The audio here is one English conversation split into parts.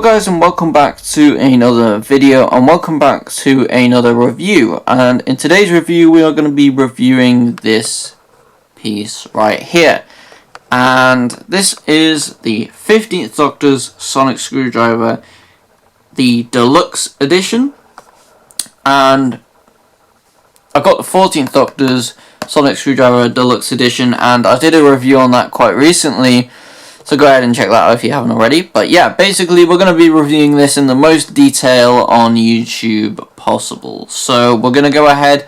guys, and welcome back to another video, and welcome back to another review. And in today's review we are going to be reviewing this piece right here, and this is the 15th Doctor's Sonic Screwdriver, the Deluxe edition. And I got the 14th Doctor's Sonic Screwdriver Deluxe edition, and I did a review on that quite recently, so go ahead and check that out if you haven't already. But yeah, basically we're going to be reviewing this in the most detail on YouTube possible. So we're going to go ahead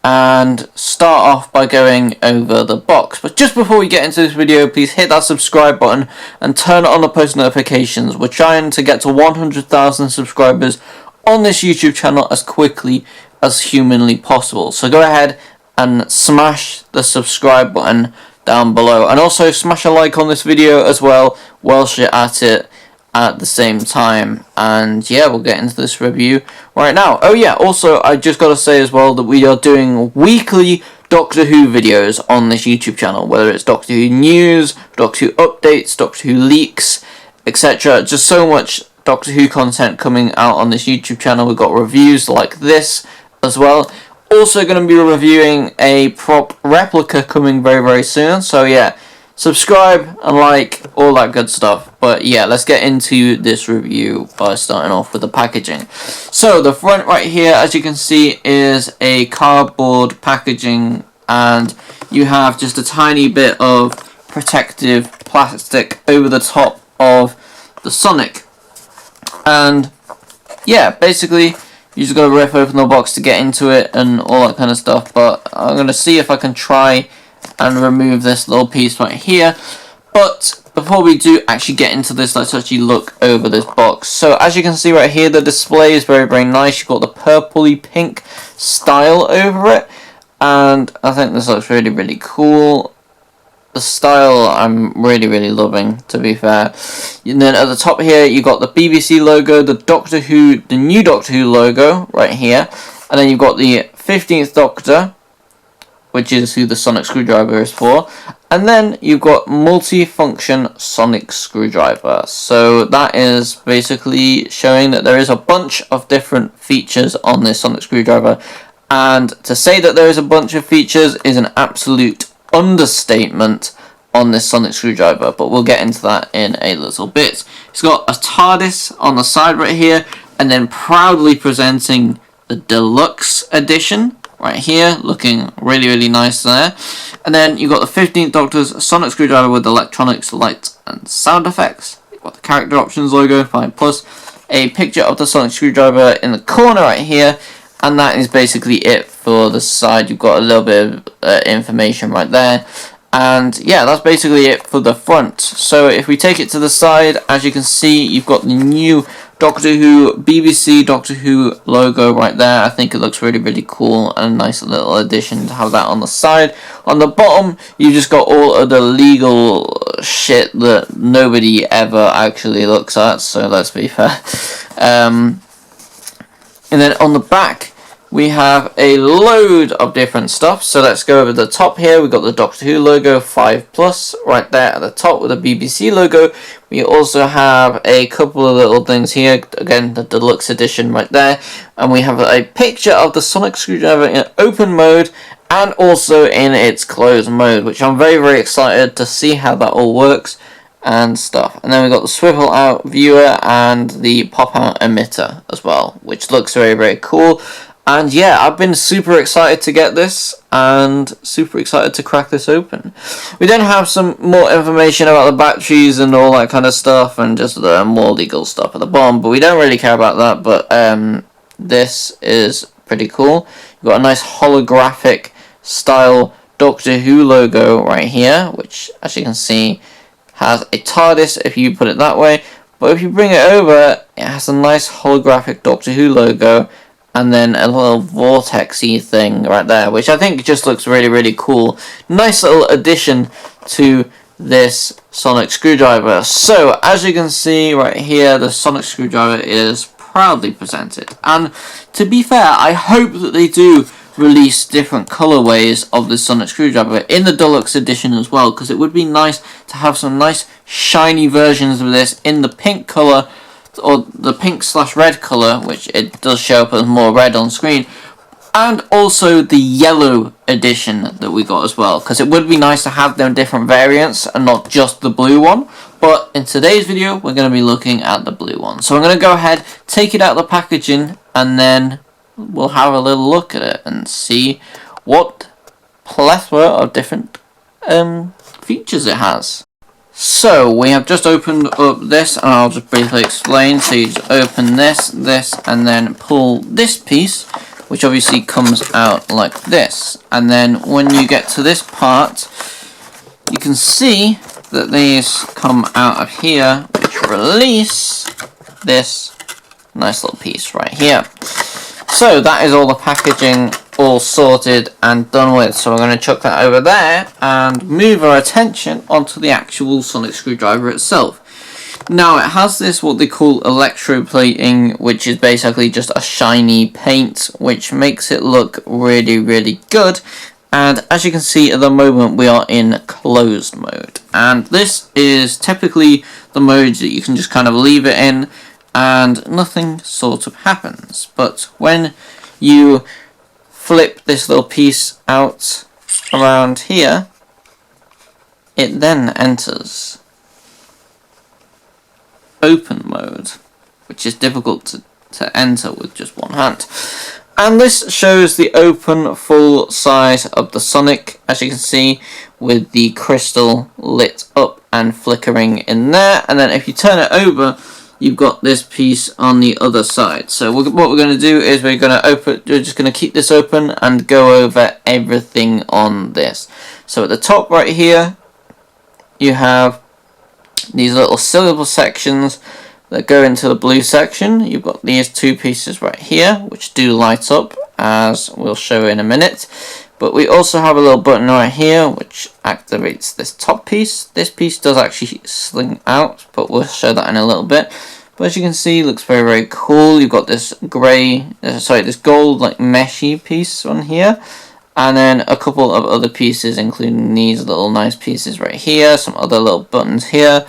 and start off by going over the box. But just before we get into this video, please hit that subscribe button and turn on the post notifications. We're trying to get to 100,000 subscribers on this YouTube channel as quickly as humanly possible. So go ahead and smash the subscribe button down below, and also smash a like on this video as well whilst you're at it at the same time. And yeah, we'll get into this review right now. Oh yeah, also I just got to say as well that we are doing weekly Doctor Who videos on this YouTube channel, whether it's Doctor Who news, Doctor Who updates, Doctor Who leaks, etc. Just so much Doctor Who content coming out on this YouTube channel. We've got reviews like this as well. Also going to be reviewing a prop replica coming very, very soon. So yeah, subscribe and like, all that good stuff. But yeah, let's get into this review by starting off with the packaging. So the front right here, as you can see, is a cardboard packaging, and you have just a tiny bit of protective plastic over the top of the Sonic. And yeah, basically you just gotta rip open the box to get into it and all that kind of stuff. But I'm gonna see if I can try and remove this little piece right here. But before we do actually get into this, let's actually look over this box. So as you can see right here, the display is very, very nice. You've got the purpley pink style over it, and I think this looks really, really cool. The style I'm really, really loving, to be fair. And then at the top here, you got the BBC logo, the Doctor Who, the new Doctor Who logo right here, and then you've got the 15th Doctor, which is who the Sonic Screwdriver is for, and then you've got multi-function Sonic Screwdriver. So that is basically showing that there is a bunch of different features on this Sonic Screwdriver, and to say that there is a bunch of features is an absolute understatement on this Sonic Screwdriver, but we'll get into that in a little bit. It's got a TARDIS on the side right here, and then proudly presenting the Deluxe edition right here, looking really, really nice there. And then you've got the 15th Doctor's Sonic Screwdriver with electronics, lights, and sound effects. You've got the character options logo, 5+, a picture of the Sonic Screwdriver in the corner right here. And that is basically it for the side. You've got a little bit of information right there. And yeah, that's basically it for the front. So if we take it to the side, as you can see, you've got the new Doctor Who, BBC Doctor Who logo right there. I think it looks really, really cool, and a nice little addition to have that on the side. On the bottom, you've just got all of the legal shit that nobody ever actually looks at, so let's be fair. And then on the back, we have a load of different stuff. So let's go over the top here. We've got the Doctor Who logo, 5+, right there at the top with the BBC logo. We also have a couple of little things here. Again, the Deluxe edition right there. And we have a picture of the Sonic Screwdriver in open mode and also in its closed mode, which I'm very, very excited to see how that all works and stuff. And then we've got the swivel out viewer and the pop out emitter as well, which looks very, very cool. And yeah, I've been super excited to get this and super excited to crack this open. We then have some more information about the batteries and all that kind of stuff, and just the more legal stuff at the bottom, but we don't really care about that. But this is pretty cool. You've got a nice holographic style Doctor Who logo right here, which as you can see has a TARDIS if you put it that way, but if you bring it over, it has a nice holographic Doctor Who logo, and then a little vortex-y thing right there, which I think just looks really, really cool. Nice little addition to this Sonic Screwdriver. So as you can see right here, the Sonic Screwdriver is proudly presented, and to be fair, I hope that they do release different colorways of the Sonic Screwdriver in the Deluxe edition as well, because it would be nice to have some nice shiny versions of this in the pink color or the pink/red color, which it does show up as more red on screen, and also the yellow edition that we got as well, because it would be nice to have them different variants and not just the blue one. But in today's video, we're going to be looking at the blue one. So I'm going to go ahead, take it out of the packaging, and then we'll have a little look at it and see what plethora of different features it has. So we have just opened up this, and I'll just briefly explain. So you just open this, and then pull this piece, which obviously comes out like this. And then when you get to this part, you can see that these come out of here, which release this nice little piece right here. So that is all the packaging all sorted and done with. So we're going to chuck that over there and move our attention onto the actual sonic screwdriver itself. Now it has this what they call electroplating, which is basically just a shiny paint, which makes it look really, really good. And as you can see at the moment, we are in closed mode, and this is typically the mode that you can just kind of leave it in and nothing sort of happens. But when you flip this little piece out around here, it then enters open mode, which is difficult to enter with just one hand. And this shows the open full size of the Sonic, as you can see, with the crystal lit up and flickering in there. And then if you turn it over, you've got this piece on the other side. So what we're going to do is we're just going to keep this open and go over everything on this. So at the top right here, you have these little silver sections that go into the blue section. You've got these two pieces right here, which do light up, as we'll show in a minute. But we also have a little button right here, which activates this top piece. This piece does actually sling out, but we'll show that in a little bit. But as you can see, it looks very, very cool. You've got this this gold, like, meshy piece on here. And then a couple of other pieces, including these little nice pieces right here. Some other little buttons here.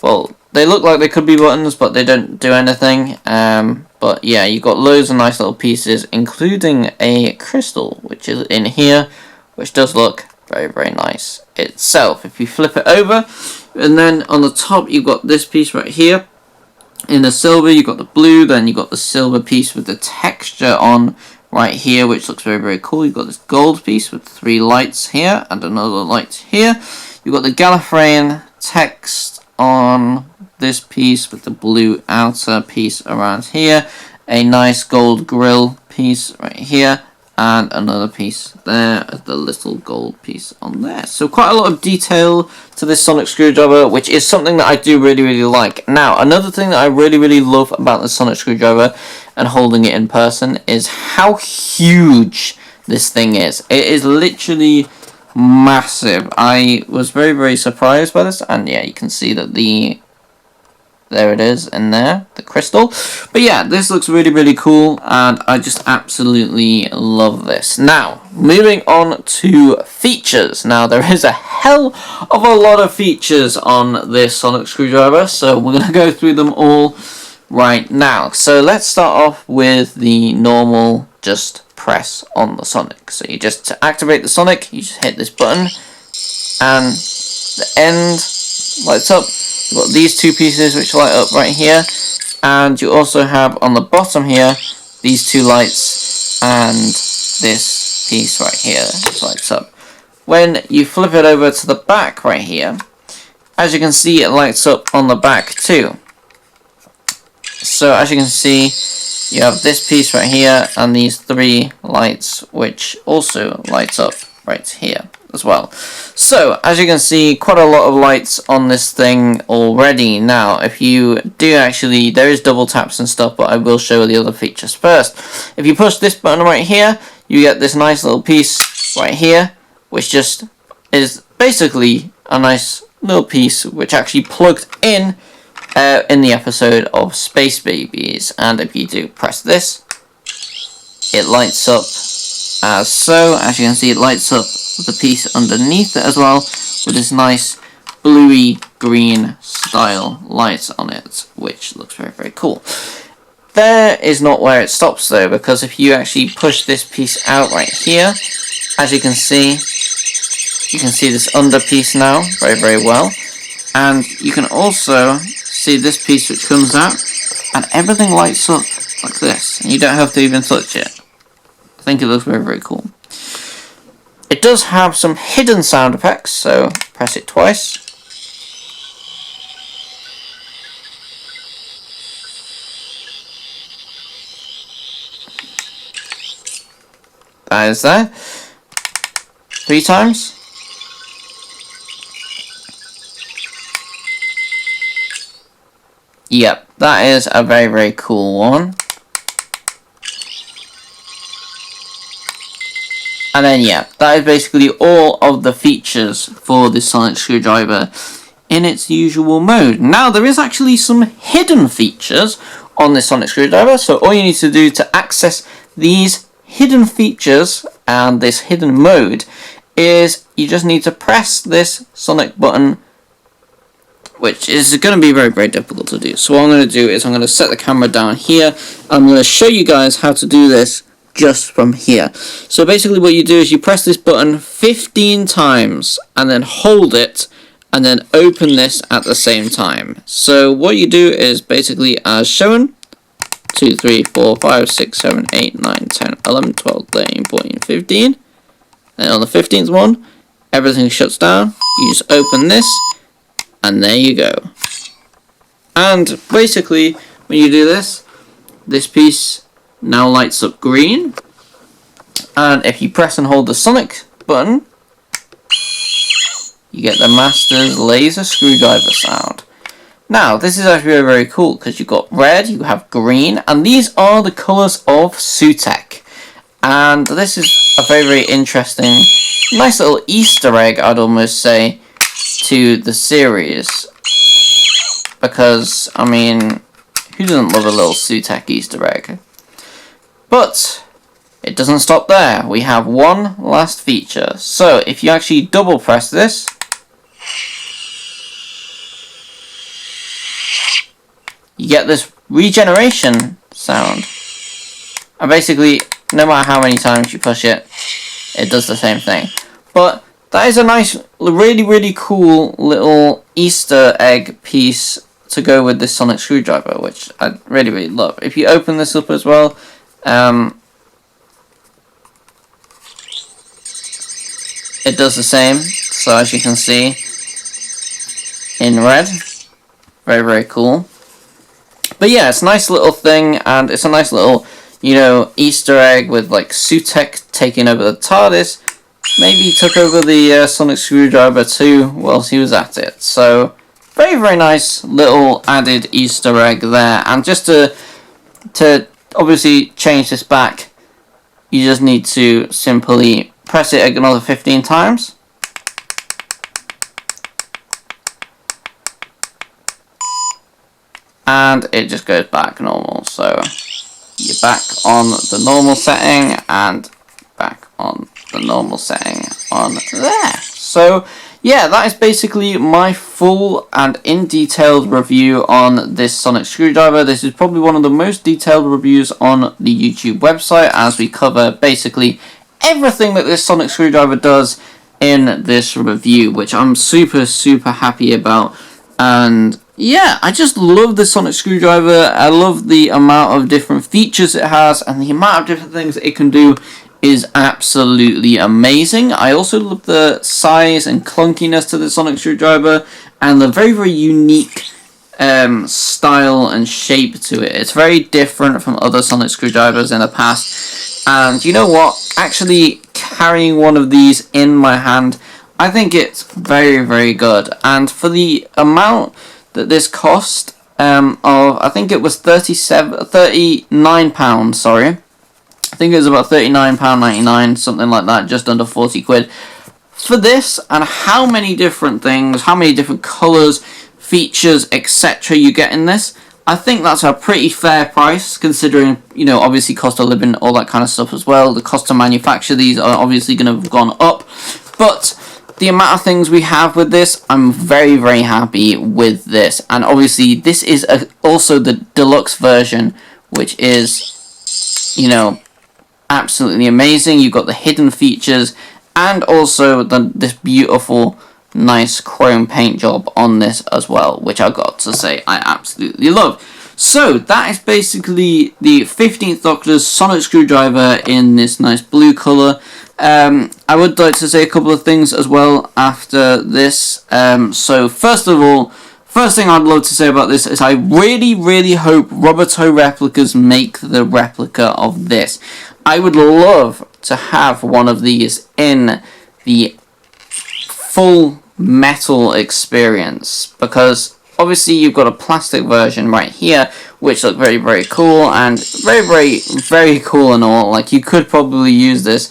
Well, they look like they could be buttons, but they don't do anything. But yeah, you've got loads of nice little pieces, including a crystal, which is in here, which does look very, very nice itself. If you flip it over, and then on the top, you've got this piece right here. In the silver, you've got the blue, then you've got the silver piece with the texture on right here, which looks very, very cool. You've got this gold piece with 3 lights here, and another light here. You've got the Gallifreyan text on this piece with the blue outer piece around here, a nice gold grill piece right here, and another piece there, the little gold piece on there. So quite a lot of detail to this sonic screwdriver, which is something that I do really, really like. Now, another thing that I really, really love about the sonic screwdriver and holding it in person is how huge this thing is. It is literally massive. I was very, very surprised by this, and yeah, you can see that there it is in there, the crystal. But yeah, this looks really, really cool, and I just absolutely love this. Now, moving on to features. Now, there is a hell of a lot of features on this sonic screwdriver, so we're going to go through them all right now. So let's start off with the normal just press on the Sonic. So you just, to activate the Sonic, you just hit this button, and the end lights up. You've got these two pieces which light up right here, and you also have on the bottom here these two lights and this piece right here which lights up. When you flip it over to the back right here, as you can see, it lights up on the back too. So as you can see, you have this piece right here and these 3 lights which also lights up right here as well. So as you can see, quite a lot of lights on this thing already. Now if you do actually, there is double taps and stuff, but I will show the other features first. If you push this button right here, you get this nice little piece right here, which just is basically a nice little piece which actually plugged in the episode of Space Babies. And if you do press this, it lights up as so. As you can see, it lights up the piece underneath it as well with this nice bluey green style light on it, which looks very, very cool. There is not where it stops though, because if you actually push this piece out right here, as you can see this under piece now very, very well. And you can also see this piece which comes out, and everything lights up like this. And you don't have to even touch it. I think it looks very, very cool. It does have some hidden sound effects, so press it twice. That is there. 3 times. Yep, that is a very, very cool one. And then yeah, that is basically all of the features for the sonic screwdriver in its usual mode. Now there is actually some hidden features on this sonic screwdriver, so all you need to do to access these hidden features and this hidden mode is you just need to press this sonic button, which is going to be very, very difficult to do. So what I'm going to do is I'm going to set the camera down here. I'm going to show you guys how to do this just from here. So basically what you do is you press this button 15 times and then hold it and then open this at the same time. So what you do is basically as shown, 2, 3, 4, 5, 6, 7, 8, 9, 10, 11, 12, 13, 14, 15. And on the 15th one, everything shuts down. You just open this and there you go. And basically when you do this, this piece now lights up green, and if you press and hold the sonic button, you get the master's laser screwdriver sound. Now this is actually very, very cool because you've got red, you have green, and these are the colours of Sutek. And this is a very, very interesting, nice little Easter egg, I'd almost say, to the series, because I mean, who doesn't love a little Sutek Easter egg? But it doesn't stop there. We have one last feature. So if you actually double press this, you get this regeneration sound. And basically, no matter how many times you push it, it does the same thing. But that is a nice, really, really cool little Easter egg piece to go with this sonic screwdriver, which I really, really love. If you open this up as well, it does the same, so as you can see in red, very, very cool. But yeah, it's a nice little thing, and it's a nice little, you know, Easter egg with like Sutek taking over the TARDIS. Maybe he took over the sonic screwdriver too whilst he was at it. So very, very nice little added Easter egg there. And just to obviously change this back, you just need to simply press it another 15 times. And it just goes back normal. So you're back on the normal setting and back on the normal setting on there. So yeah, that is basically my full and in detailed review on this sonic screwdriver. This is probably one of the most detailed reviews on the YouTube website, as we cover basically everything that this sonic screwdriver does in this review, which I'm super, super happy about. And yeah, I just love the sonic screwdriver. I love the amount of different features it has, and the amount of different things it can do is absolutely amazing. I also love the size and clunkiness to the sonic screwdriver, and the very, very unique style and shape to it. It's very different from other sonic screwdrivers in the past, and you know what? Actually carrying one of these in my hand, I think it's very, very good. And for the amount that this cost, I think it was £39, sorry. I think it was about £39.99, something like that, just under 40 quid. For this, and how many different things, how many different colours, features, etc. you get in this, I think that's a pretty fair price, considering, you know, obviously cost of living, all that kind of stuff as well. The cost to manufacture these are obviously going to have gone up. But the amount of things we have with this, I'm very, very happy with this. And obviously, this is also the deluxe version, which is, you know, absolutely amazing. You've got the hidden features and also this beautiful, nice chrome paint job on this as well, which I got to say I absolutely love. So that is basically the 15th Doctor's sonic screwdriver in this nice blue colour. I would like to say a couple of things as well after this. So first of all, first thing I'd love to say about this is I really, really hope Roboto replicas make the replica of this. I would love to have one of these in the full metal experience, because obviously you've got a plastic version right here, which look very, very cool, and very, very, very cool and all. Like, you could probably use this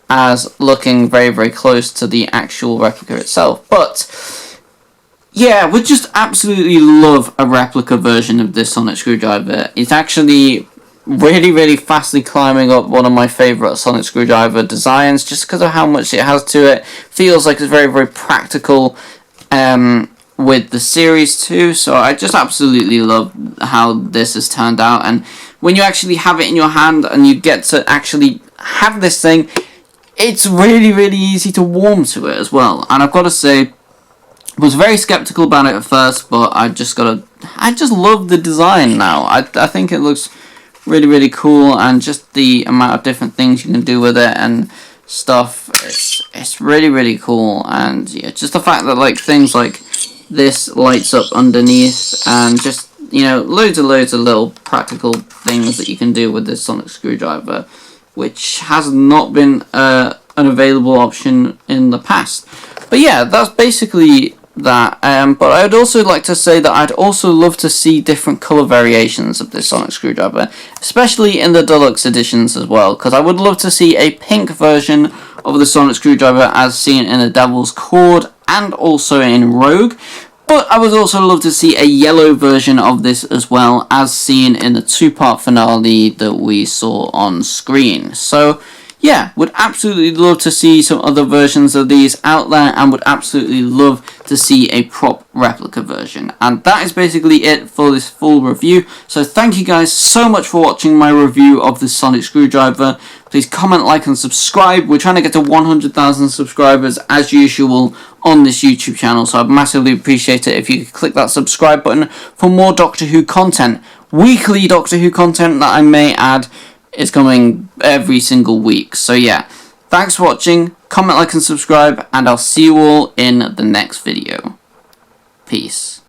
as looking very, very close to the actual replica itself. But yeah, would just absolutely love a replica version of this sonic screwdriver. It's actually really, really fastly climbing up one of my favourite sonic screwdriver designs, just because of how much it has to it. Feels like it's very, very practical with the series too. So I just absolutely love how this has turned out. And when you actually have it in your hand and you get to actually have this thing, it's really, really easy to warm to it as well. And I've got to say, I was very skeptical about it at first, but I just love the design now. I think it looks really, really cool, and just the amount of different things you can do with it and stuff, it's really, really cool. And yeah, just the fact that like things like this lights up underneath, and just, you know, loads of little practical things that you can do with this sonic screwdriver, which has not been an available option in the past. But yeah, that's basically that. But I'd also like to say that I'd also love to see different colour variations of this sonic screwdriver, especially in the deluxe editions as well, because I would love to see a pink version of the sonic screwdriver as seen in the Devil's Cord and also in Rogue. But I would also love to see a yellow version of this as well, as seen in the 2-part finale that we saw on screen. So yeah, would absolutely love to see some other versions of these out there, and would absolutely love to see a prop replica version. And that is basically it for this full review. So thank you guys so much for watching my review of the sonic screwdriver. Please comment, like, and subscribe. We're trying to get to 100,000 subscribers as usual on this YouTube channel, so I'd massively appreciate it if you could click that subscribe button for more Doctor Who content. Weekly Doctor Who content that I may add is coming every single week. So yeah, thanks for watching, comment, like, and subscribe, and I'll see you all in the next video. Peace.